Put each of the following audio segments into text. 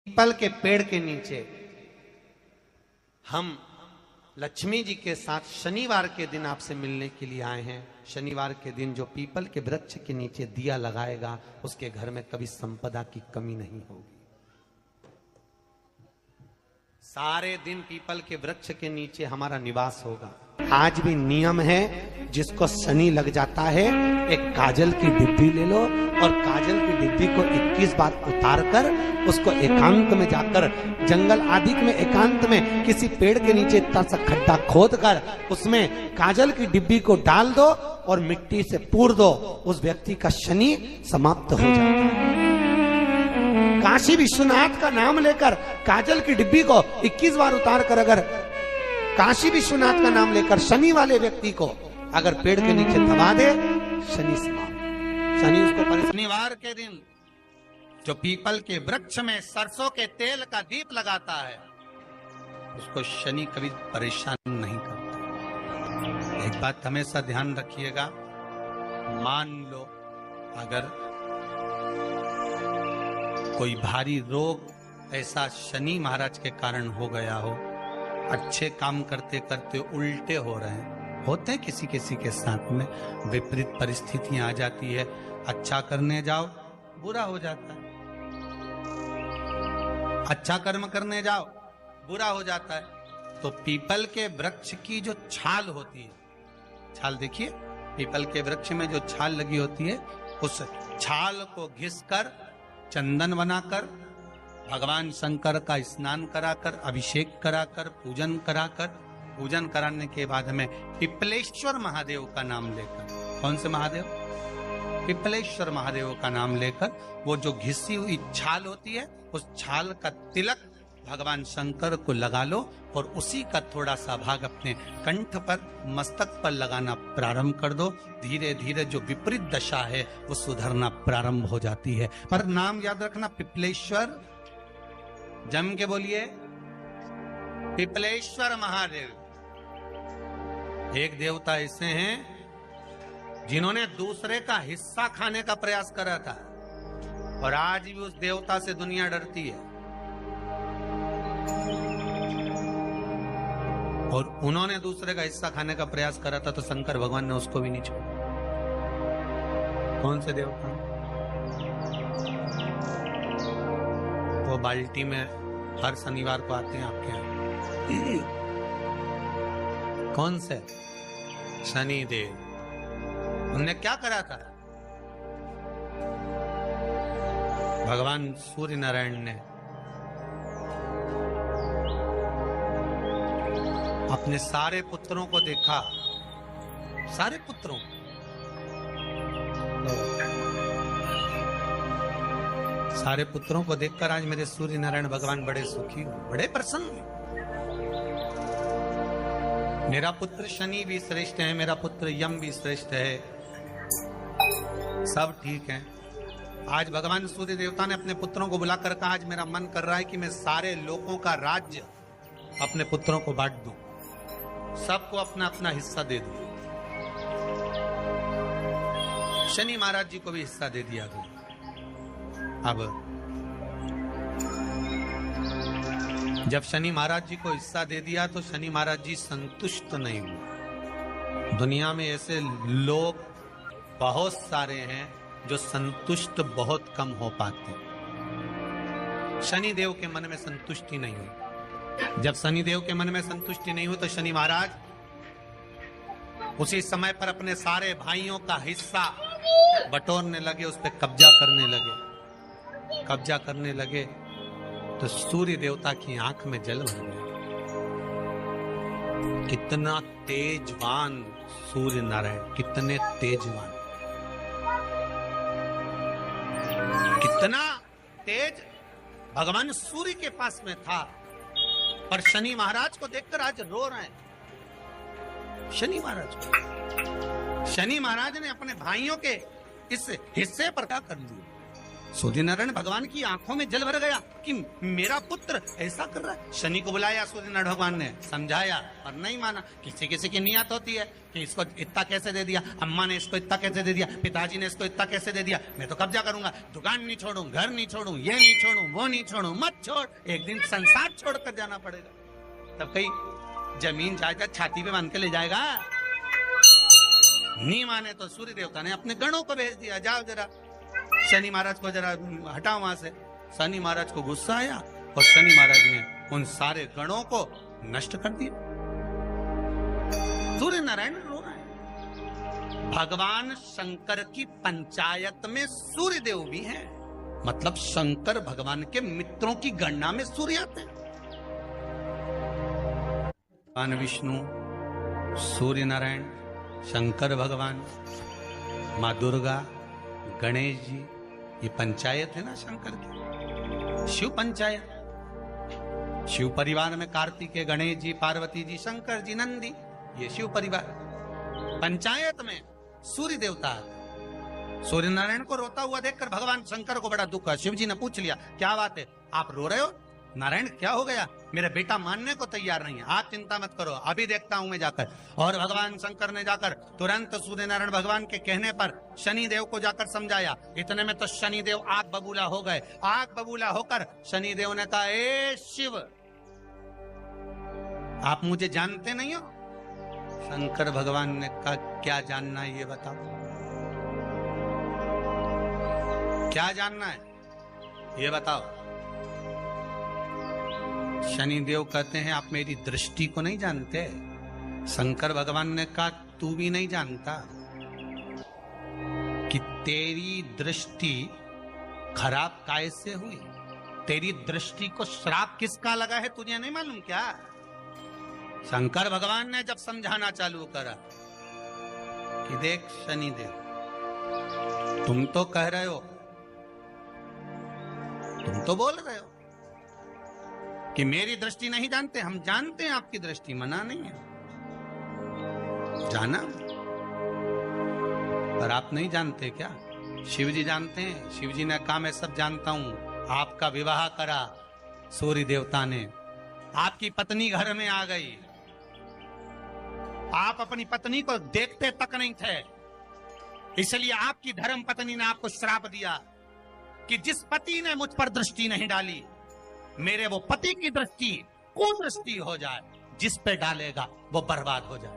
People के पेड़ के नीचे हम लक्ष्मी जी के साथ शनिवार के दिन आपसे मिलने के लिए आए हैं। शनिवार के दिन जो पीपल के वृक्ष के नीचे दिया लगाएगा उसके घर में कभी संपदा की कमी नहीं होगी। सारे दिन पीपल के वृक्ष के नीचे हमारा निवास होगा। आज भी नियम है, जिसको शनि लग जाता है एक काजल की डिब्बी ले लो और काजल की डिब्बी को 21 बार उतार कर उसको एकांत में जाकर जंगल आदि में एकांत में किसी पेड़ के नीचे इतना सा खड्डा खोद कर उसमें काजल की डिब्बी को डाल दो और मिट्टी से पूर दो, उस व्यक्ति का शनि समाप्त हो जाता है। काशी विश्वनाथ का नाम लेकर काजल की डिब्बी को 21 बार उतार कर अगर काशी विश्वनाथ का नाम लेकर शनि वाले व्यक्ति को अगर पेड़ के नीचे दबा दे, शनि समाप्त। शनि उसको शनिवार के दिन जो पीपल के वृक्ष में सरसों के तेल का दीप लगाता है उसको शनि कभी परेशान नहीं करता। एक बात हमेशा ध्यान रखिएगा, मान लो अगर कोई भारी रोग ऐसा शनि महाराज के कारण हो गया हो, अच्छे काम करते करते उल्टे हो रहे हैं, होते हैं किसी किसी के साथ में, विपरीत परिस्थितियां आ जाती है, अच्छा करने जाओ बुरा हो जाता है, अच्छा कर्म करने जाओ बुरा हो जाता है। तो पीपल के वृक्ष की जो छाल होती है, छाल देखिए पीपल के वृक्ष में जो छाल लगी होती है, उस छाल को घिसकर चंदन बनाकर भगवान शंकर का स्नान कराकर अभिषेक कराकर पूजन कराने के बाद में पिपलेश्वर महादेव का नाम लेकर, कौन से महादेव? पिपलेश्वर महादेव का नाम लेकर वो जो घिसी हुई छाल होती है उस छाल का तिलक भगवान शंकर को लगा लो और उसी का थोड़ा सा भाग अपने कंठ पर मस्तक पर लगाना प्रारंभ कर दो। धीरे धीरे जो विपरीत दशा है वो सुधरना प्रारंभ हो जाती है। पर नाम याद रखना, पिपलेश्वर, जम के बोलिए पिपलेश्वर महादेव। एक देवता ऐसे हैं जिन्होंने दूसरे का हिस्सा खाने का प्रयास करा था और आज भी उस देवता से दुनिया डरती है। और उन्होंने दूसरे का हिस्सा खाने का प्रयास करा था तो शंकर भगवान ने उसको भी नहीं छोड़ा। कौन से देवता? वो बाल्टी में हर शनिवार को आते हैं आपके यहाँ। कौन से? शनि देव। उनने क्या करा था? भगवान सूर्य नारायण ने अपने सारे पुत्रों को देखा, सारे पुत्रों सारे पुत्रों को देखकर आज मेरे सूर्य नारायण भगवान बड़े सुखी, बड़े प्रसन्न। मेरा पुत्र शनि भी श्रेष्ठ है, मेरा पुत्र यम भी श्रेष्ठ है, सब ठीक है। आज भगवान सूर्य देवता ने अपने पुत्रों को बुलाकर कहा, आज मेरा मन कर रहा है कि मैं सारे लोगों का राज्य अपने पुत्रों को बांट दूं, सबको अपना अपना हिस्सा दे दूं। शनि महाराज जी को भी हिस्सा दे दिया गया। अब जब शनि महाराज जी को हिस्सा दे दिया तो शनि महाराज जी संतुष्ट नहीं हुए। दुनिया में ऐसे लोग बहुत सारे हैं जो संतुष्ट बहुत कम हो पाते। शनि देव के मन में संतुष्टि नहीं हुई। जब शनि देव के मन में संतुष्टि नहीं हुई तो शनि महाराज उसी समय पर अपने सारे भाइयों का हिस्सा बटोरने लगे, उस पर कब्जा करने लगे तो सूर्य देवता की आंख में जल भर गया। कितना तेजवान सूर्य नारायण, कितने तेजवान, कितना तेज भगवान सूर्य के पास में था। पर शनि महाराज को देखकर आज रो रहे हैं। शनि महाराज ने अपने भाइयों के इस हिस्से पर क्या कर लिया? सूर्य नारायण भगवान की आंखों में जल भर गया कि मेरा पुत्र ऐसा कर रहा है। शनि को बुलाया सूर्य नारायण भगवान ने, समझाया और नहीं माना। किसी किसी की नियत होती है कि इसको इतना कैसे दे दिया, अम्मा ने इसको इतना कैसे दे दिया, पिताजी ने इसको इतना कैसे दे दिया, मैं तो कब्जा करूंगा, दुकान नहीं छोड़ू, घर नहीं छोड़ू, ये नहीं छोड़ू, वो नहीं छोड़ू। मत छोड़, एक दिन संसार छोड़कर जाना पड़ेगा। तब कहीं जमीन जायदाद छाती पे बांध के ले जाएगा। नहीं माने तो सूर्य देवता ने अपने गणों को भेज दिया, जाओ जरा शनि महाराज को जरा हटाओ वहां से। शनि महाराज को गुस्सा आया और शनि महाराज ने उन सारे गणों को नष्ट कर दिया। सूर्य नारायण रो रहा है। भगवान शंकर की पंचायत में सूर्य देव भी हैं, मतलब शंकर भगवान के मित्रों की गणना में सूर्य आते हैं। भगवान विष्णु, सूर्य नारायण, शंकर भगवान, माँ दुर्गा, गणेश जी, ये पंचायत है ना शंकर की, शिव पंचायत। शिव परिवार में कार्तिकेय, गणेश जी, पार्वती जी, शंकर जी, नंदी, ये शिव परिवार। पंचायत में सूर्य देवता। सूर्य नारायण को रोता हुआ देखकर भगवान शंकर को बड़ा दुख है। शिव जी ने पूछ लिया, क्या बात है, आप रो रहे हो? नारायण क्या हो गया? मेरा बेटा मानने को तैयार नहीं है। आप चिंता मत करो, अभी देखता हूं मैं जाकर। और भगवान शंकर ने जाकर तुरंत सूर्य नारायण भगवान के कहने पर शनि देव को जाकर समझाया। इतने में तो शनि देव आग बबूला हो गए। आग बबूला होकर शनि देव ने कहा, ए शिव, आप मुझे जानते नहीं हो? शंकर भगवान ने कहा, क्या जानना है ये बताओ, क्या जानना है ये बताओ। शनि देव कहते हैं, आप मेरी दृष्टि को नहीं जानते। शंकर भगवान ने कहा, तू भी नहीं जानता कि तेरी दृष्टि खराब कैसे हुई। तेरी दृष्टि को श्राप किसका लगा है तुझे नहीं मालूम क्या? शंकर भगवान ने जब समझाना चालू करा कि देख शनि देव, तुम तो कह रहे हो, तुम तो बोल रहे हो कि मेरी दृष्टि नहीं जानते। हम जानते हैं आपकी दृष्टि, मना नहीं है, जाना, पर आप नहीं जानते क्या? शिव जी जानते हैं। शिव जी ने कहा, मैं सब जानता हूं। आपका विवाह करा सूर्य देवता ने, आपकी पत्नी घर में आ गई, आप अपनी पत्नी को देखते तक नहीं थे, इसलिए आपकी धर्म पत्नी ने आपको श्राप दिया कि जिस पति ने मुझ पर दृष्टि नहीं डाली, मेरे वो पति की दृष्टि कुदृष्टि हो जाए, जिस पे डालेगा वो बर्बाद हो जाए।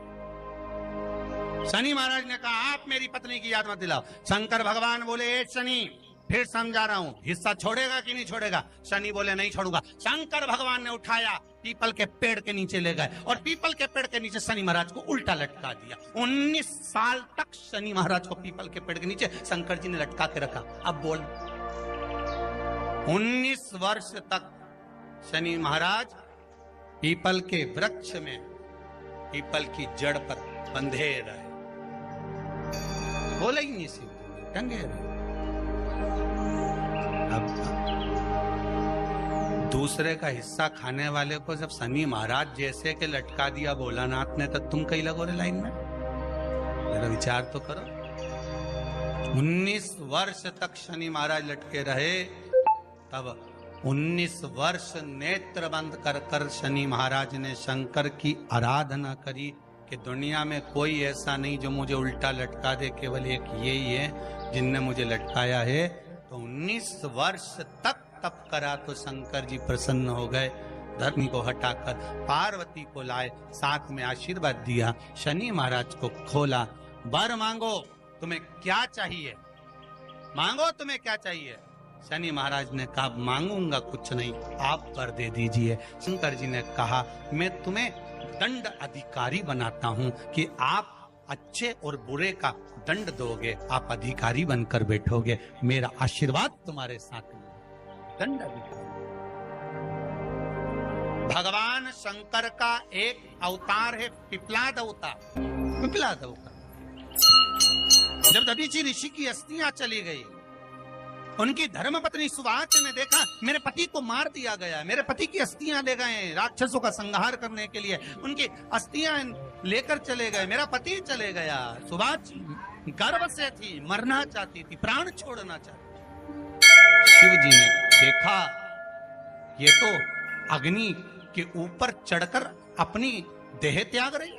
शनि महाराज ने कहा, आप मेरी पत्नी की याद मत दिलाओ। शंकर भगवान बोले, ए शनि, फिर समझा रहा हूं, हिस्सा छोड़ेगा कि नहीं छोड़ेगा? शनि बोले, नहीं छोड़ूंगा। शंकर भगवान ने उठाया, पीपल के पेड़ के नीचे ले गए और पीपल के पेड़ के नीचे शनि महाराज को उल्टा लटका दिया। 19 साल तक शनि महाराज को पीपल के पेड़ के नीचे शंकर जी ने लटका के रखा। अब बोल, 19 वर्ष तक शनि महाराज पीपल के वृक्ष में, पीपल की जड़ पर बंधे रहे, बोले ही नहीं, सीधे टंगे रहे। अब दूसरे का हिस्सा खाने वाले को जब शनि महाराज जैसे के लटका दिया भोलानाथ ने, तो तुम कहीं लगो रे लाइन में? मेरा विचार तो करो। 19 वर्ष तक शनि महाराज लटके रहे, तब 19 वर्ष नेत्र बंद कर कर शनि महाराज ने शंकर की आराधना करी कि दुनिया में कोई ऐसा नहीं जो मुझे उल्टा लटका दे, केवल एक यही है जिनने मुझे लटकाया है। तो 19 वर्ष तक तप करा तो शंकर जी प्रसन्न हो गए। धरनी को हटाकर पार्वती को लाए, साथ में आशीर्वाद दिया, शनि महाराज को खोला। वर मांगो, तुम्हें क्या चाहिए, मांगो तुम्हें क्या चाहिए। शनि महाराज ने कहा, मांगूंगा कुछ नहीं, आप वर दे दीजिए। शंकर जी ने कहा, मैं तुम्हें दंड अधिकारी बनाता हूं कि आप अच्छे और बुरे का दंड दोगे, आप अधिकारी बनकर बैठोगे, मेरा आशीर्वाद तुम्हारे साथ में। दंड अधिकारी। भगवान शंकर का एक अवतार है पिपलाद अवतार। पिपलाद अवतार, जब दधीचि ऋषि की अस्थियां चली गई, उनकी धर्मपत्नी सुवाच ने देखा मेरे पति को मार दिया गया, मेरे पति की अस्थियां ले गए राक्षसों का संहार करने के लिए, उनकी अस्थियां लेकर चले गए, मेरा पति चले गया। सुवाच गर्व से थी, मरना चाहती थी, प्राण छोड़ना चाहती। शिव जी ने देखा ये तो अग्नि के ऊपर चढ़कर अपनी देह त्याग रही।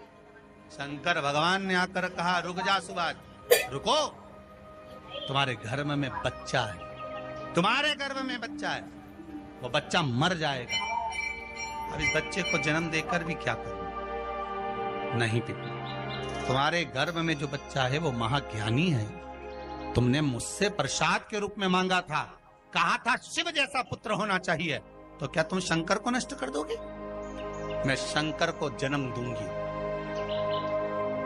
शंकर भगवान ने आकर कहा, रुक जा सुभाष, रुको, तुम्हारे गर्भ में बच्चा है, तुम्हारे गर्भ में बच्चा है, वो बच्चा मर जाएगा। अब इस बच्चे को जन्म देकर भी क्या करूं? नहीं पिता, तुम्हारे गर्भ में जो बच्चा है वो महाज्ञानी है। तुमने मुझसे प्रसाद के रूप में मांगा था, कहा था शिव जैसा पुत्र होना चाहिए, तो क्या तुम शंकर को नष्ट कर दोगे? मैं शंकर को जन्म दूंगी।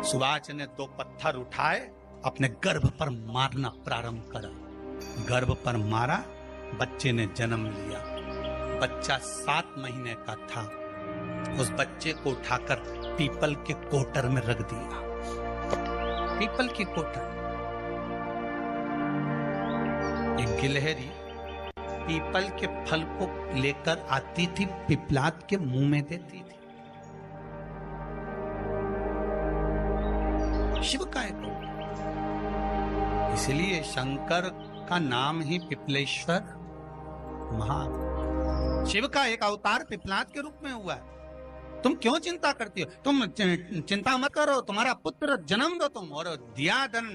सुभाष ने 2 पत्थर उठाए, अपने गर्भ पर मारना प्रारंभ करा। गर्भ पर मारा, बच्चे ने जन्म लिया। बच्चा 7 महीने का था। उस बच्चे को उठाकर पीपल के कोटर में रख दिया। पीपल की कोटर। एक गिलहरी पीपल के फल को लेकर आती थी, पिपलाद के मुंह में देती थी। शिव का है तो, इसलिए शंकर का नाम ही पिपलेश्वर शिव का एक अवतार पिपलाद के रूप में हुआ है। तुम क्यों चिंता करती हो? तुम चिंता मत करो, तुम्हारा पुत्र जन्म दो तुम। और दिया धन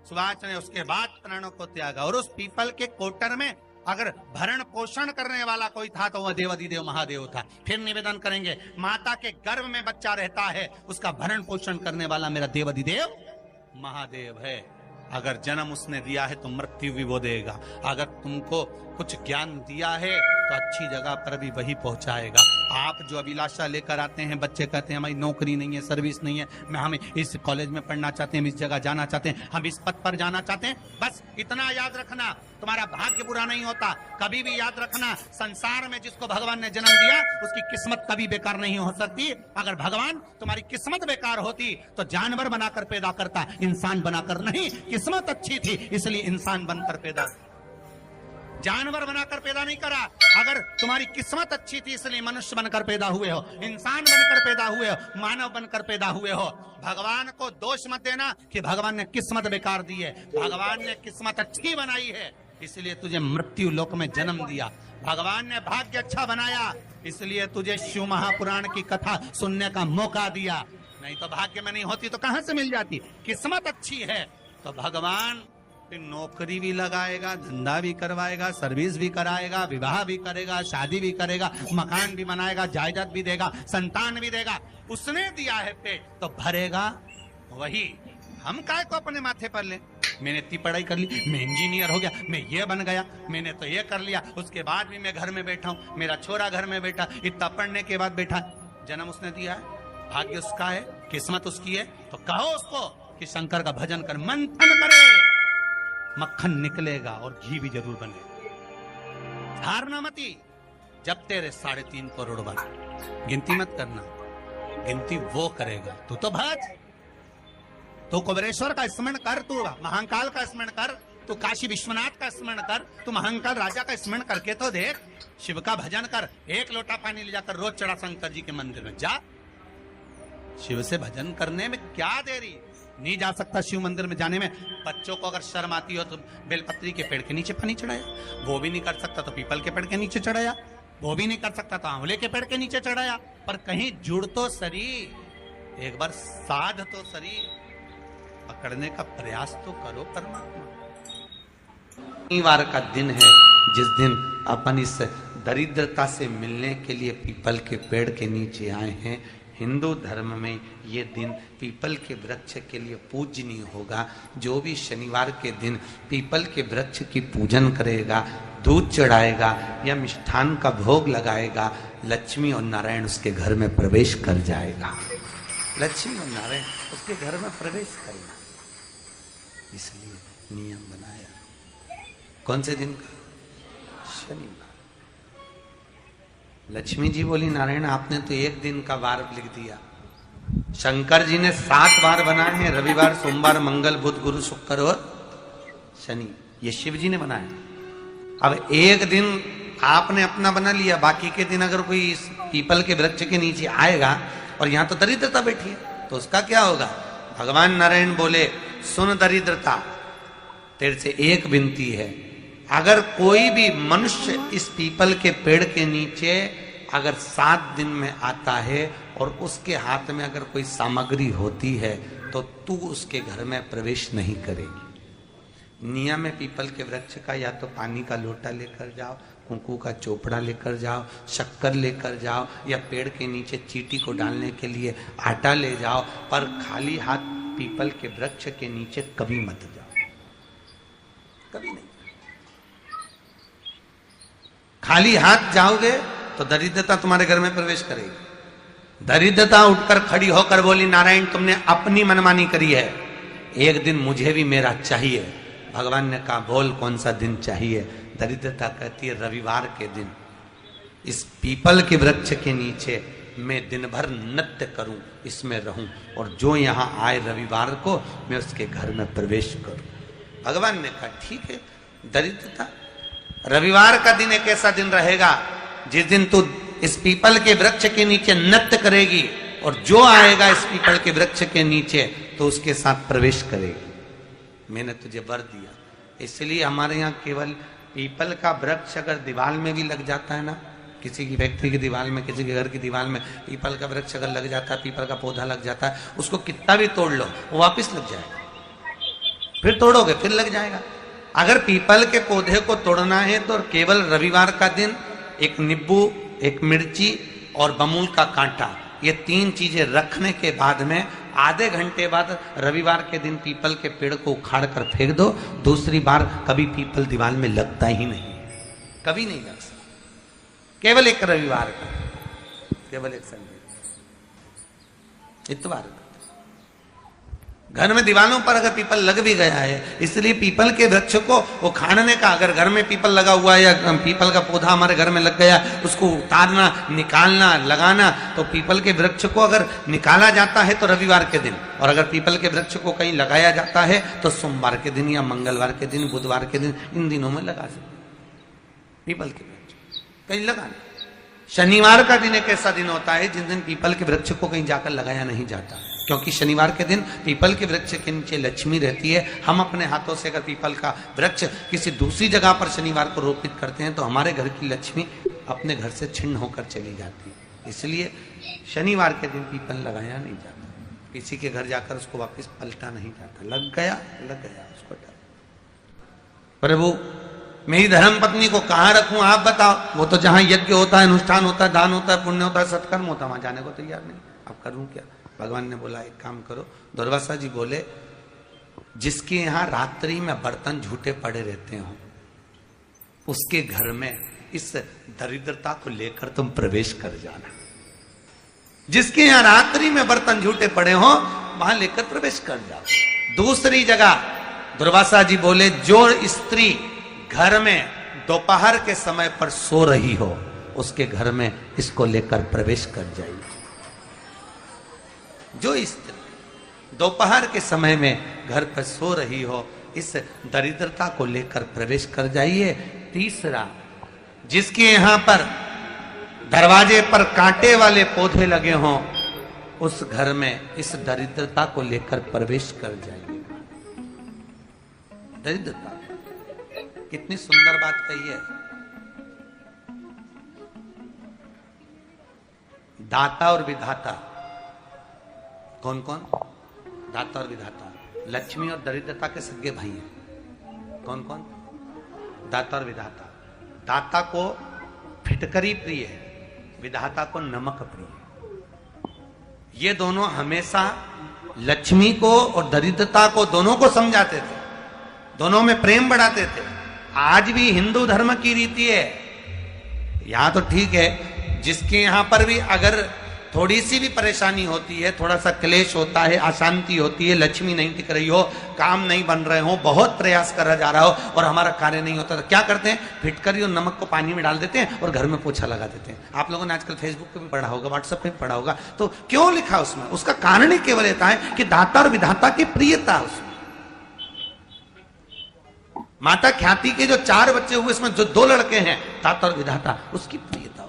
सुभाष ने, उसके बाद प्राणों को त्यागा। और उस पीपल के कोटर में अगर भरण पोषण करने वाला कोई था तो वह देवाधिदेव महादेव था। फिर निवेदन करेंगे, माता के गर्भ में बच्चा रहता है, उसका भरण पोषण करने वाला मेरा देवाधिदेव महादेव है। अगर जन्म उसने दिया है तो मृत्यु भी वो देगा। अगर तुमको कुछ ज्ञान दिया है तो अच्छी जगह पर भी वही पहुंचाएगा। आप जो अभिलाषा लेकर आते हैं, बच्चे कहते हैं हमारी नौकरी नहीं है, सर्विस नहीं है, हम इस कॉलेज में पढ़ना चाहते हैं, हम इस जगह जाना चाहते हैं, हम इस पद पर जाना चाहते हैं, बस इतना याद रखना, तुम्हारा भाग्य बुरा नहीं होता। कभी भी याद रखना, संसार में जिसको भगवान ने जन्म दिया उसकी किस्मत कभी बेकार नहीं हो सकती। अगर भगवान तुम्हारी किस्मत बेकार होती तो जानवर बनाकर पैदा करता, इंसान बनाकर नहीं। किस्मत अच्छी थी इसलिए इंसान बनकर पैदा, जानवर बनाकर पैदा नहीं करा। अगर तुम्हारी किस्मत अच्छी थी इसलिए मनुष्य बनकर पैदा हुए हो, इंसान बनकर पैदा हुए हो, मानव बनकर पैदा हुए हो। भगवान को दोष मत देना कि भगवान ने किस्मत बेकार दी है। भगवान ने किस्मत अच्छी बनाई है इसलिए तुझे मृत्यु लोक में जन्म दिया। भगवान ने भाग्य अच्छा बनाया इसलिए तुझे शिव महापुराण की कथा सुनने का मौका दिया। नहीं तो भाग्य में नहीं होती तो कहां से मिल जाती? किस्मत अच्छी है तो भगवान फिर नौकरी भी लगाएगा, धंधा भी करवाएगा, सर्विस भी कराएगा, विवाह भी करेगा, शादी भी करेगा, मकान भी बनाएगा, जायदाद भी देगा, संतान भी देगा। उसने दिया है पेट तो भरेगा वही। हम काय को अपने माथे पर ले? मैंने इतनी पढ़ाई कर ली, मैं इंजीनियर हो गया, मैं ये बन गया, मैंने तो ये कर लिया, उसके बाद भी मैं घर में बैठा हूँ, मेरा छोरा घर में बैठा, इतना पढ़ने के बाद बैठा। जन्म उसने दिया है, भाग्य उसका है, किस्मत उसकी है, तो कहो उसको कि शंकर का भजन कर, मंथन करे, मक्खन निकलेगा और घी भी जरूर बनेगा। हारना मती। जब तेरे 3.5 करोड़ बन, गिनती मत करना, गिनती वो करेगा। तू तो भज, तू कुबेरेश्वर का स्मरण कर, तू महाकाल का स्मरण कर, तू काशी विश्वनाथ का स्मरण कर, तू महाकाल राजा का स्मरण करके तो देख। शिव का भजन कर, 1 लोटा पानी ले जाकर रोज चढ़ा शंकर जी के मंदिर में जा। शिव से भजन करने में क्या देरी? नहीं जा सकता शिव मंदिर में जाने में? बच्चों को अगर शर्म आती हो तो बेलपत्री के पेड़ के नीचे पानी चढ़ाया, वो भी नहीं कर सकता तो पीपल के पेड़ के नीचे चढ़ाया, वो भी नहीं कर सकता तो आंवले के पेड़ के नीचे चढ़ाया। पर कहीं जुड़ तो सरी, एक बार साध तो सरी, पकड़ने का प्रयास तो करो परमात्मा। शनिवार का दिन है जिस दिन अपन इस दरिद्रता से मिलने के लिए पीपल के पेड़ के नीचे आए हैं। हिंदू धर्म में ये दिन पीपल के वृक्ष के लिए पूजनीय होगा। जो भी शनिवार के दिन पीपल के वृक्ष की पूजन करेगा, दूध चढ़ाएगा या मिष्ठान का भोग लगाएगा, लक्ष्मी और नारायण उसके घर में प्रवेश कर जाएगा। लक्ष्मी और नारायण उसके घर में प्रवेश करेगा, इसलिए नियम बनाया। कौन से दिन का? शनिवार। लक्ष्मी जी बोली, नारायण आपने तो 1 दिन का वार लिख दिया। शंकर जी ने 7 वार बनाए हैं, रविवार, सोमवार, मंगल, बुध, गुरु, शुक्र और शनि। ये शिव जी ने बनाया। अब 1 दिन आपने अपना बना लिया, बाकी के दिन अगर कोई इस पीपल के वृक्ष के नीचे आएगा और यहां तो दरिद्रता बैठी है तो उसका क्या होगा? भगवान नारायण बोले, सुन दरिद्रता, तेरे से एक विनती है, अगर कोई भी मनुष्य इस पीपल के पेड़ के नीचे अगर 7 दिन में आता है और उसके हाथ में अगर कोई सामग्री होती है तो तू उसके घर में प्रवेश नहीं करेगी। नियम है पीपल के वृक्ष का, या तो पानी का लोटा लेकर जाओ, कुंकू का चोपड़ा लेकर जाओ, शक्कर लेकर जाओ, या पेड़ के नीचे चींटी को डालने के लिए आटा ले जाओ, पर खाली हाथ पीपल के वृक्ष के नीचे कभी मत जाओ, कभी नहीं। खाली हाथ जाओगे तो दरिद्रता तुम्हारे घर में प्रवेश करेगी। दरिद्रता उठकर खड़ी होकर बोली, नारायण तुमने अपनी मनमानी करी है, एक दिन मुझे भी मेरा चाहिए। भगवान ने कहा बोल कौन सा दिन चाहिए। दरिद्रता कहती है रविवार के दिन इस पीपल के वृक्ष के नीचे मैं दिन भर नृत्य करूं, इसमें रहूं, और जो यहां आए रविवार को मैं उसके घर में प्रवेश करूं। भगवान ने कहा ठीक है। दरिद्रता रविवार का दिन एक ऐसा दिन रहेगा जिस दिन तू इस पीपल के वृक्ष के नीचे नृत्य करेगी और जो आएगा इस पीपल के वृक्ष के नीचे तो उसके साथ प्रवेश करेगी। मैंने तुझे वर दिया। इसलिए हमारे यहाँ केवल पीपल का वृक्ष अगर दीवार में भी लग जाता है ना, किसी की फैक्ट्री की दीवार में, किसी के घर की दीवार में पीपल का वृक्ष अगर लग जाता है, पीपल का पौधा लग जाता है, उसको कितना भी तोड़ लो वो वापिस लग जाएगा। फिर तोड़ोगे फिर लग जाएगा। अगर पीपल के पौधे को तोड़ना है तो केवल रविवार का दिन एक नींबू, एक मिर्ची और बमूल का कांटा, ये 3 चीजें रखने के बाद में आधे घंटे बाद रविवार के दिन पीपल के पेड़ को उखाड़ कर फेंक दो। दूसरी बार कभी पीपल दीवार में लगता ही नहीं, कभी नहीं लग सकता। केवल एक रविवार का, केवल एक संडे, इतवार का। घर में दीवारों पर अगर पीपल लग भी गया है, इसलिए पीपल के वृक्ष को उखाड़ने का, अगर घर में पीपल लगा हुआ है या पीपल का पौधा हमारे घर में लग गया, उसको उतारना, निकालना, लगाना, तो पीपल के वृक्ष को अगर निकाला जाता है तो रविवार के दिन, और अगर पीपल के वृक्ष को कहीं लगाया जाता है तो सोमवार के दिन या मंगलवार के दिन, बुधवार के दिन, इन दिनों में लगा सकते पीपल के वृक्ष कहीं लगाना। शनिवार का दिन एक ऐसा दिन होता है जिस दिन पीपल के वृक्ष को कहीं जाकर लगाया नहीं जाता, क्योंकि शनिवार के दिन पीपल के वृक्ष के नीचे लक्ष्मी रहती है। हम अपने हाथों से अगर पीपल का वृक्ष किसी दूसरी जगह पर शनिवार को रोपित करते हैं तो हमारे घर की लक्ष्मी अपने घर से छिन्न होकर चली जाती है। इसलिए शनिवार के दिन पीपल लगाया नहीं जाता, किसी के घर जाकर उसको वापस पलटा नहीं जाता। लग गया उसको डर। प्रभु मेरी धर्म पत्नी को कहाँ रखूं आप बताओ। वो तो जहां यज्ञ होता है, अनुष्ठान होता है, दान होता है, पुण्य होता है, सत्कर्म होता है, वहां जाने को तैयार नहीं। अब करूं क्या। भगवान ने बोला एक काम करो। दुर्वासा जी बोले जिसके यहां रात्रि में बर्तन झूठे पड़े रहते हो उसके घर में इस दरिद्रता को लेकर तुम प्रवेश कर जाना। जिसके यहां रात्रि में बर्तन झूठे पड़े हो वहां लेकर प्रवेश कर जाओ। दूसरी जगह दुर्वासा जी बोले जो स्त्री घर में दोपहर के समय पर सो रही हो उसके घर में इसको लेकर प्रवेश कर जाइए। जो स्त्री दोपहर के समय में घर पर सो रही हो इस दरिद्रता को लेकर प्रवेश कर जाइए। तीसरा, जिसके यहां पर दरवाजे पर कांटे वाले पौधे लगे हों उस घर में इस दरिद्रता को लेकर प्रवेश कर जाइए। दरिद्रता कितनी सुंदर बात कही है। दाता और विधाता कौन कौन? दाता और विधाता। लक्ष्मी और दरिद्रता के सगे भाई हैं। कौन कौन? दाता और विधाता। दाता को फिटकरी प्रिय है, विधाता को नमक प्रिय है। ये दोनों हमेशा लक्ष्मी को और दरिद्रता को दोनों को समझाते थे, दोनों में प्रेम बढ़ाते थे। आज भी हिंदू धर्म की रीति है। यहां तो ठीक है, जिसके यहां पर भी अगर थोड़ी सी भी परेशानी होती है, थोड़ा सा क्लेश होता है, अशांति होती है, लक्ष्मी नहीं टिक रही हो, काम नहीं बन रहे हो, बहुत प्रयास करा जा रहा हो और हमारा कार्य नहीं होता, तो क्या करते हैं? फिटकरी और नमक को पानी में डाल देते हैं और घर में पोछा लगा देते हैं। आप लोगों ने आजकल फेसबुक पे भी पढ़ा होगा, व्हाट्सएप पे भी पढ़ा होगा। तो क्यों लिखा उसमें? उसका कारण ही केवल होता है कि दाता और विधाता की प्रियता उसमें। माता ख्याति के जो 4 बच्चे हुए इसमें जो 2 लड़के हैं दाता और विधाता, उसकी प्रियता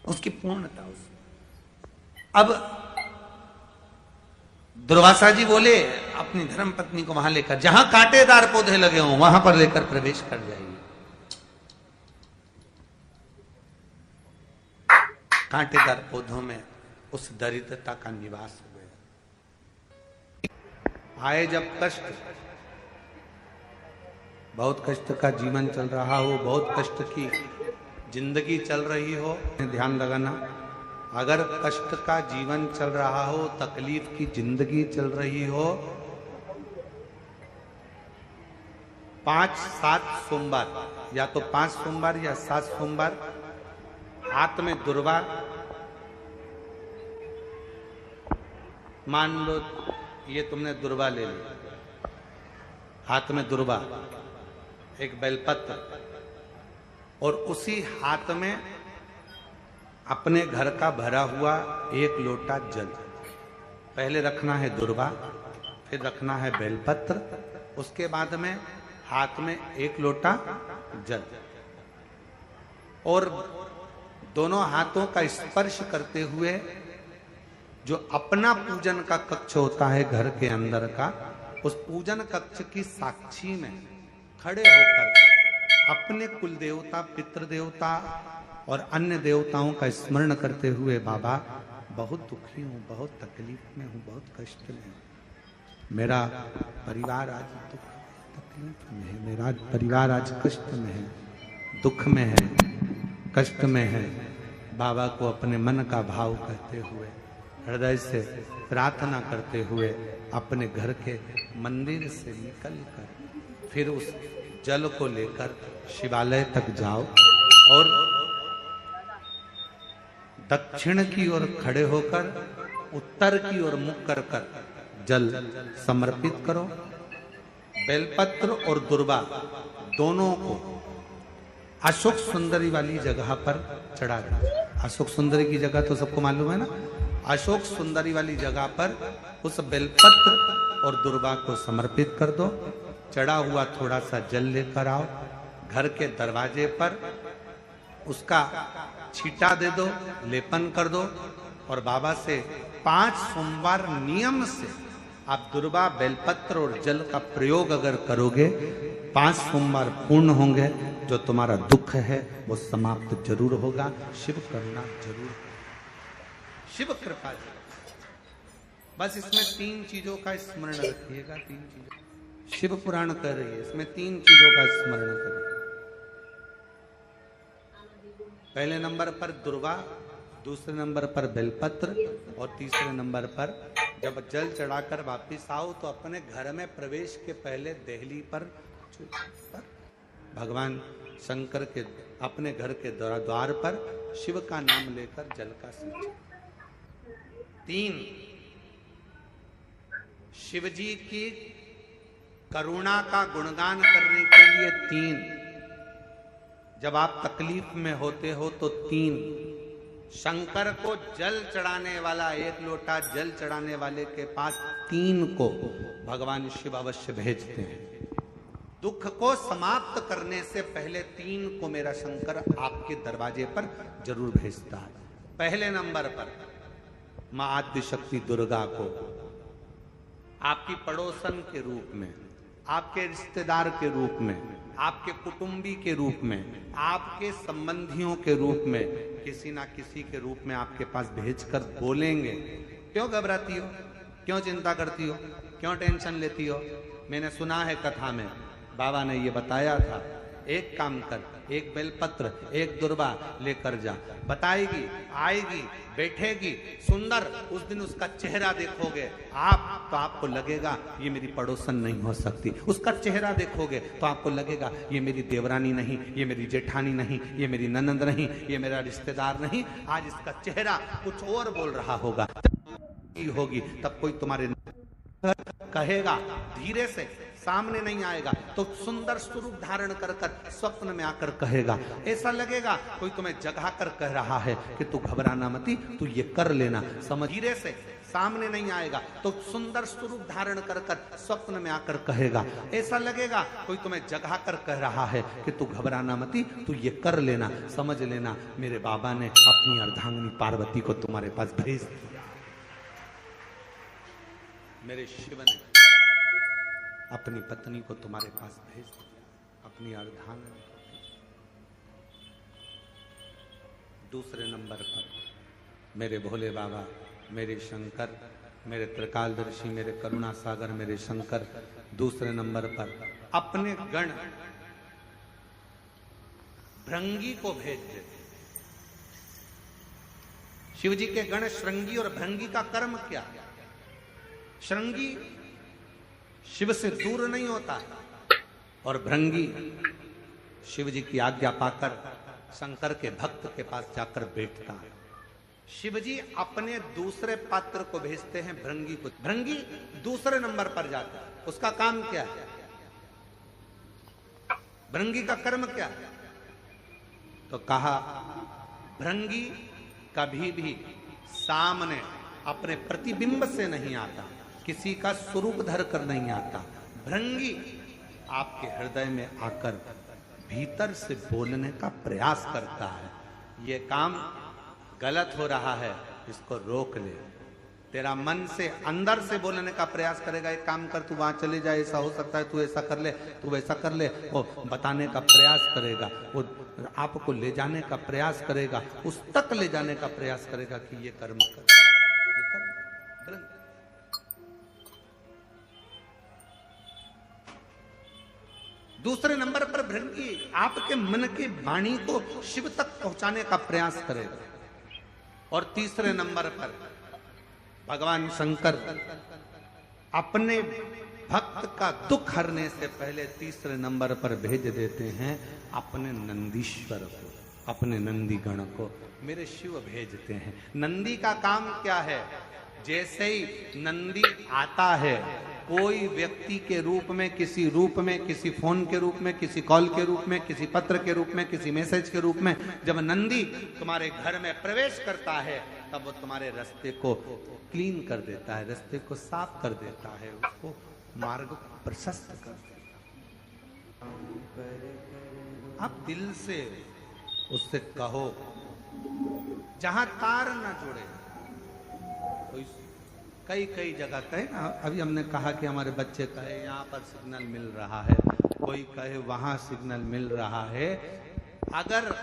उसकी पूर्णता उसमें। अब दुर्वासा जी बोले अपनी धर्म पत्नी को वहां लेकर, जहां कांटेदार पौधे लगे हों वहां पर लेकर प्रवेश कर जाइए। कांटेदार पौधों में उस दरिद्रता का निवास हो गया। आए जब कष्ट, बहुत कष्ट का जीवन चल रहा हो, बहुत कष्ट की जिंदगी चल रही हो, ध्यान लगाना, अगर कष्ट का जीवन चल रहा हो, तकलीफ की जिंदगी चल रही हो, 5-7 सोमवार, या तो 5 सोमवार या 7 सोमवार, हाथ में दुर्वा, मान लो ये तुमने दुर्वा ले ली, हाथ में दुर्वा, एक बेलपत्र, और उसी हाथ में अपने घर का भरा हुआ 1 लोटा जल। पहले रखना है दुर्वा, फिर रखना है बेलपत्र, उसके बाद में हाथ में 1 लोटा जल, और दोनों हाथों का स्पर्श करते हुए जो अपना पूजन का कक्ष होता है घर के अंदर का, उस पूजन कक्ष की साक्षी में खड़े होकर अपने कुल देवता, पितृ देवता और अन्य देवताओं का स्मरण करते हुए, बाबा बहुत दुखी हूं, बहुत तकलीफ में हूं, बहुत कष्ट में हूं, मेरा परिवार आज दुख तकलीफ में है, मेरा परिवार आज कष्ट में है, दुख में है, कष्ट में है। बाबा को अपने मन का भाव कहते हुए, हृदय से प्रार्थना करते हुए अपने घर के मंदिर से निकलकर फिर उस जल को लेकर शिवालय तक जाओ और दक्षिण की ओर खड़े होकर उत्तर की ओर मुख कर कर जल समर्पित करो। बेलपत्र और दुर्वा दोनों को अशोक सुंदरी वाली जगह पर चढ़ा दो। अशोक सुंदरी की जगह तो सबको मालूम है ना। अशोक सुंदरी वाली जगह पर उस बेलपत्र और दुर्वा को समर्पित कर दो। चढ़ा हुआ थोड़ा सा जल लेकर आओ, घर के दरवाजे पर उसका छींटा दे दो, लेपन कर दो और बाबा से 5 सोमवार नियम से आप दुर्वा, बेलपत्र और जल का प्रयोग अगर करोगे, 5 सोमवार पूर्ण होंगे। जो तुम्हारा दुख है वो समाप्त जरूर होगा। शिव करुणा जरूर, शिव कृपा जरूर। बस इसमें 3 चीजों का स्मरण रखिएगा। 3 चीजों शिव पुराण कर रही है, इसमें 3 चीजों का स्मरण करें। पहले नंबर पर दुर्वा, दूसरे नंबर पर बेलपत्र और तीसरे नंबर पर जब जल चढ़ाकर वापिस आओ तो अपने घर में प्रवेश के पहले देहली पर भगवान शंकर के अपने घर के द्वार पर शिव का नाम लेकर जल का सिंचन। 3 शिव जी की करुणा का गुणगान करने के लिए 3, जब आप तकलीफ में होते हो तो 3, शंकर को जल चढ़ाने वाला 1 लोटा जल चढ़ाने वाले के पास 3 को भगवान शिव अवश्य भेजते हैं। दुख को समाप्त करने से पहले 3 को मेरा शंकर आपके दरवाजे पर जरूर भेजता है। पहले नंबर पर मां आद्य शक्ति दुर्गा को आपकी पड़ोसन के रूप में, आपके रिश्तेदार के रूप में, आपके कुटुंबी के रूप में, आपके संबंधियों के रूप में, किसी ना किसी के रूप में आपके पास भेजकर बोलेंगे, क्यों घबराती हो, क्यों चिंता करती हो, क्यों टेंशन लेती हो। मैंने सुना है कथा में बाबा ने ये बताया था, एक काम कर, 1 बेलपत्र 1 दुर्वा लेकर जा। बताएगी, आएगी, बैठेगी, सुंदर, उस दिन उसका चेहरा देखोगे आप तो आपको लगेगा ये मेरी पड़ोसन नहीं हो सकती। उसका चेहरा देखोगे तो आपको लगेगा ये मेरी देवरानी नहीं, ये मेरी जेठानी नहीं, ये मेरी ननंद नहीं, ये मेरा रिश्तेदार नहीं। आज इसका चेहरा कुछ और बोल रहा होगा होगी, तब कोई तुम्हारे कहेगा, धीरे से सामने नहीं आएगा तो सुंदर स्वरूप धारण कर कर स्वप्न में आकर कहेगा। ऐसा लगेगा कोई तुम्हें जगा कर कह रहा है कि तू घबराना मती, तू ये कर लेना। समझ, धीरे से सामने नहीं आएगा तो सुंदर स्वरूप धारण कर कर स्वप्न में आकर कहेगा। ऐसा लगेगा कोई तुम्हें जगा कर कह रहा है कि तू घबराना मती, तू ये कर लेना। समझ लेना मेरे बाबा ने अपनी अर्धांगिनी पार्वती को तुम्हारे पास भेज दिया, मेरे शिव ने अपनी पत्नी को तुम्हारे पास भेज दिया, अपनी अर्धांगिनी को। दूसरे नंबर पर मेरे भोले बाबा, मेरे शंकर, मेरे त्रिकालदर्शी, मेरे करुणा सागर, मेरे शंकर दूसरे नंबर पर अपने गण भृंगी को भेज देते। शिव जी के गण श्रृंगी और भृंगी का कर्म क्या? श्रृंगी शिव से दूर नहीं होता और भृंगी शिव जी की आज्ञा पाकर शंकर के भक्त के पास जाकर बैठता है। शिव जी अपने दूसरे पात्र को भेजते हैं भृंगी को। भृंगी दूसरे नंबर पर जाता है। उसका काम क्या है? भृंगी का कर्म क्या है? तो कहा भृंगी कभी भी सामने अपने प्रतिबिंब से नहीं आता, किसी का स्वरूप धर कर नहीं आता। भृंगी आपके हृदय में आकर भीतर से बोलने का प्रयास करता है। ये काम गलत हो रहा है, इसको रोक ले। तेरा मन से अंदर से बोलने का प्रयास करेगा, एक काम कर, तू वहां चले जाए, ऐसा हो सकता है, तू ऐसा कर ले, तू वैसा कर ले। वो बताने का प्रयास करेगा, वो आपको ले जाने का प्रयास करेगा, उस तक ले जाने का प्रयास करेगा कि ये कर्म कर, ये कर्म। दूसरे नंबर पर भृंगी आपके मन की वाणी को शिव तक पहुंचाने का प्रयास करेगा। और तीसरे नंबर पर भगवान शंकर अपने भक्त का दुख हरने से पहले तीसरे नंबर पर भेज देते हैं अपने नंदीश्वर को, अपने नंदी गण को। मेरे शिव भेजते हैं। नंदी का काम क्या है? जैसे ही नंदी आता है, कोई व्यक्ति के रूप में, किसी रूप में, किसी फोन के रूप में, किसी कॉल के रूप में, किसी पत्र के रूप में, किसी मैसेज के रूप में, जब नंदी तुम्हारे घर में प्रवेश करता है तब वो तुम्हारे रास्ते को क्लीन कर देता है, रास्ते को साफ कर देता है, उसको मार्ग प्रशस्त कर देता है। आप दिल से उससे कहो, जहां तार न जुड़े। कई कई जगह कहे ना, अभी हमने कहा कि हमारे बच्चे कहे यहाँ पर सिग्नल मिल रहा है, कोई कहे वहां सिग्नल मिल रहा है। अगर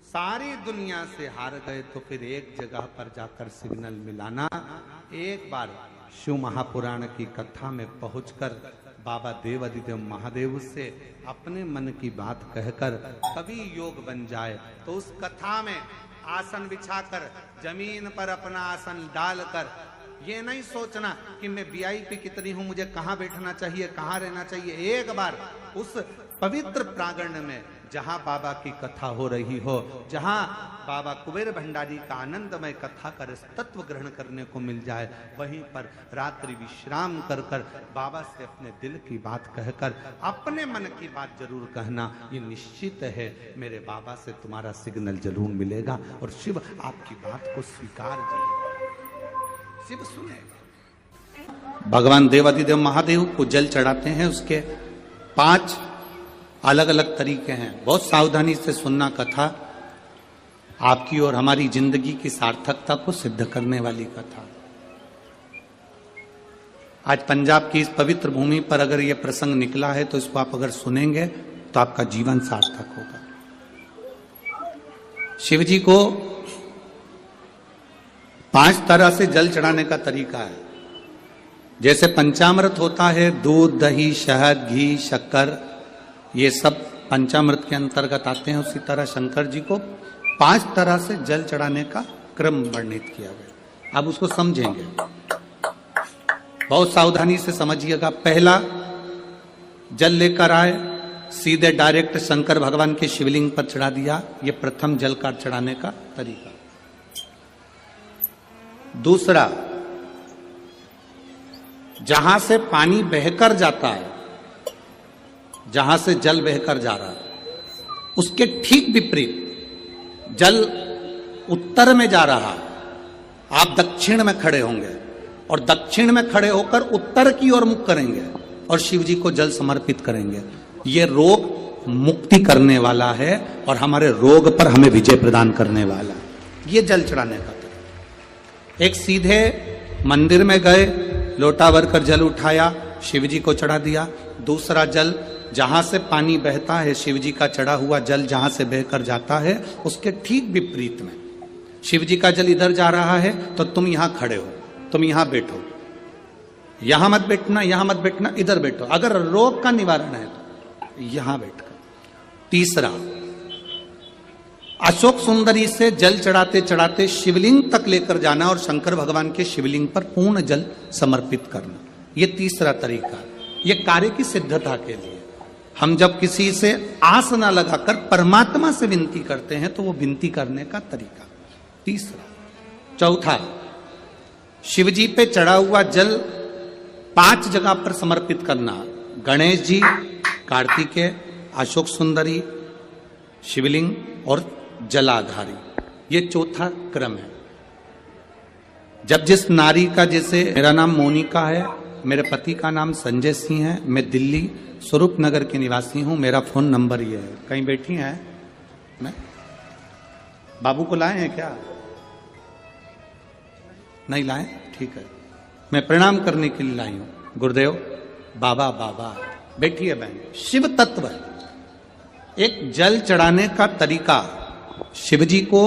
सारी दुनिया से हार गए तो फिर एक जगह पर जाकर सिग्नल मिलाना। एक बार शिव महापुराण की कथा में पहुंचकर बाबा देवादिदेव महादेव से अपने मन की बात कहकर कभी योग बन जाए तो उस कथा में आसन बिछाकर जमीन पर अपना आसन डालकर ये नहीं सोचना कि मैं वीआईपी कितनी हूं, मुझे कहां बैठना चाहिए, कहां रहना चाहिए। एक बार उस पवित्र प्रांगण में जहां बाबा की कथा हो रही हो, जहां बाबा कुबेर भंडारी का आनंदमय कथा कर तत्व ग्रहण करने को मिल जाए, वहीं पर रात्रि विश्राम कर कर बाबा से अपने दिल की बात कहकर अपने मन की बात जरूर कहना। ये निश्चित है मेरे बाबा से तुम्हारा सिग्नल जरूर मिलेगा और शिव आपकी बात को स्वीकार करेगा, शिव सुनेगा। भगवान देवादिदेव महादेव को जल चढ़ाते हैं, उसके 5 अलग अलग तरीके हैं। बहुत सावधानी से सुनना कथा, आपकी और हमारी जिंदगी की सार्थकता को सिद्ध करने वाली कथा। आज पंजाब की इस पवित्र भूमि पर अगर यह प्रसंग निकला है तो इसको आप अगर सुनेंगे तो आपका जीवन सार्थक होगा। शिव जी को 5 तरह से जल चढ़ाने का तरीका है। जैसे पंचामृत होता है, दूध, दही, शहद, घी, शक्कर, ये सब पंचामृत के अंतर्गत आते हैं। उसी तरह शंकर जी को 5 तरह से जल चढ़ाने का क्रम वर्णित किया गया। अब उसको समझेंगे, बहुत सावधानी से समझिएगा। पहला, जल लेकर आए, सीधे डायरेक्ट शंकर भगवान के शिवलिंग पर चढ़ा दिया। ये प्रथम जल का चढ़ाने का तरीका। दूसरा, जहां से पानी बहकर जाता है, जहां से जल बहकर जा रहा है, उसके ठीक विपरीत जल उत्तर में जा रहा है, आप दक्षिण में खड़े होंगे और दक्षिण में खड़े होकर उत्तर की ओर मुख करेंगे और शिव जी को जल समर्पित करेंगे। ये रोग मुक्ति करने वाला है और हमारे रोग पर हमें विजय प्रदान करने वाला। ये जल चढ़ाने का तरीका। एक सीधे मंदिर में गए, लोटा भर कर जल उठाया, शिव जी को चढ़ा दिया। दूसरा जल जहां से पानी बहता है, शिव जी का चढ़ा हुआ जल जहां से बहकर जाता है, उसके ठीक विपरीत में शिव जी का जल इधर जा रहा है तो तुम यहां खड़े हो, तुम यहां बैठो, यहां मत बैठना, यहां मत बैठना, इधर बैठो। अगर रोग का निवारण है तो यहां बैठकर। तीसरा, अशोक सुंदरी से जल चढ़ाते चढ़ाते शिवलिंग तक लेकर जाना और शंकर भगवान के शिवलिंग पर पूर्ण जल समर्पित करना। ये तीसरा तरीका, ये कार्य की सिद्धता के लिए। हम जब किसी से आस ना लगाकर परमात्मा से विनती करते हैं तो वो विनती करने का तरीका। तीसरा। चौथा, शिव जी पे चढ़ा हुआ जल 5 जगह पर समर्पित करना। गणेश जी, कार्तिकेय, अशोक सुंदरी, शिवलिंग और जलाधारी। ये चौथा क्रम है। जब जिस नारी का, जैसे मेरा नाम मोनिका है, मेरे पति का नाम संजय सिंह है, मैं दिल्ली स्वरूप नगर के निवासी हूं, मेरा फोन नंबर ये है। कहीं बैठी हैं? मैं बाबू को लाए हैं क्या? नहीं लाए? ठीक है, मैं प्रणाम करने के लिए लाई हूं। गुरुदेव, बाबा बाबा। बैठिए बहन। शिव तत्व है। एक जल चढ़ाने का तरीका, शिव जी को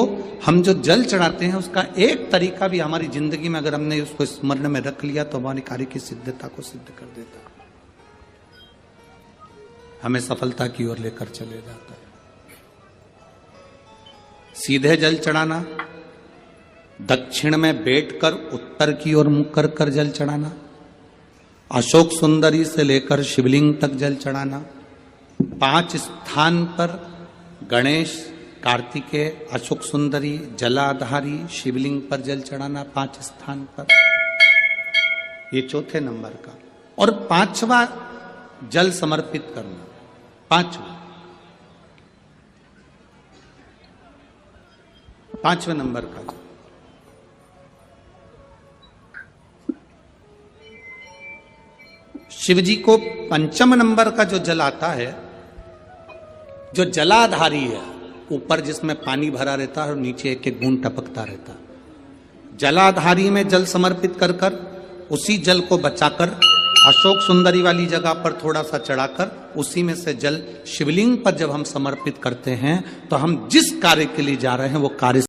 हम जो जल चढ़ाते हैं उसका एक तरीका भी हमारी जिंदगी में अगर हमने उसको स्मरण में रख लिया तो हमारी कार्य की सिद्धता को सिद्ध कर देता है, हमें सफलता की ओर लेकर चले जाता है। सीधे जल चढ़ाना, दक्षिण में बैठकर उत्तर की ओर मुख कर कर जल चढ़ाना, अशोक सुंदरी से लेकर शिवलिंग तक जल चढ़ाना, 5 स्थान पर गणेश, कार्तिकेय, अशोक सुंदरी, जलाधारी, शिवलिंग पर जल चढ़ाना 5 स्थान पर। ये चौथे नंबर का। और 5वां जल समर्पित करना। 5वें नंबर का जल। शिव जी को 5वें नंबर का जो जल आता है, जो जलाधारी है, ऊपर जिसमें पानी भरा रहता है और नीचे एक एक बूंद टपकता रहता है। जलाधारी में जल समर्पित कर कर उसी जल को बचाकर अशोक सुंदरी वाली जगह पर थोड़ा सा चढ़ाकर उसी में से जल शिवलिंग पर जब हम समर्पित करते हैं तो हम जिस कार्य के लिए जा रहे हैं वो कार्य